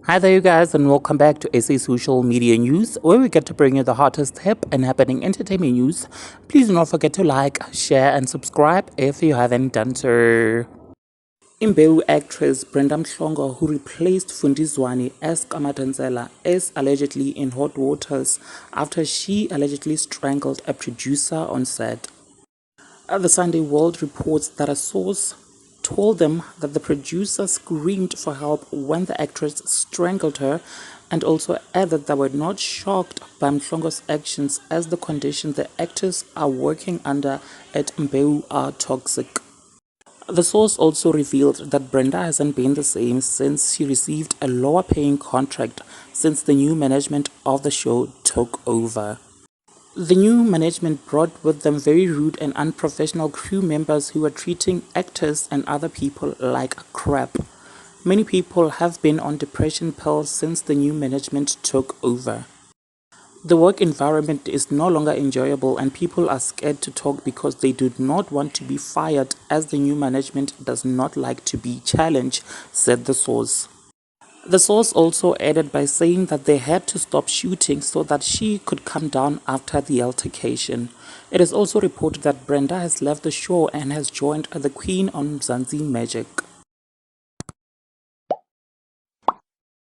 Hi there, you guys, and welcome back to SA Social Media News, where we get to bring you the hottest, hip, and happening entertainment news. Please do not forget to like, share, and subscribe if you haven't done so. Imbewu actress Brenda Mhlongo, who replaced Fundizwani as Kamatanzela, is allegedly in hot waters after she allegedly strangled a producer on set. The Sunday World reports that a source told them that the producer screamed for help when the actress strangled her, and also added they were not shocked by Mhlongo's actions as the conditions the actors are working under at Imbewu are toxic. The source also revealed that Brenda hasn't been the same since she received a lower paying contract since the new management of the show took over. The new management brought with them very rude and unprofessional crew members who were treating actors and other people like crap. Many people have been on depression pills since the new management took over. The work environment is no longer enjoyable and people are scared to talk because they do not want to be fired as the new management does not like to be challenged, said the source. The source also added by saying that they had to stop shooting so that she could come down after the altercation. It is also reported that Brenda has left the show and has joined the Queen on Mzansi Magic.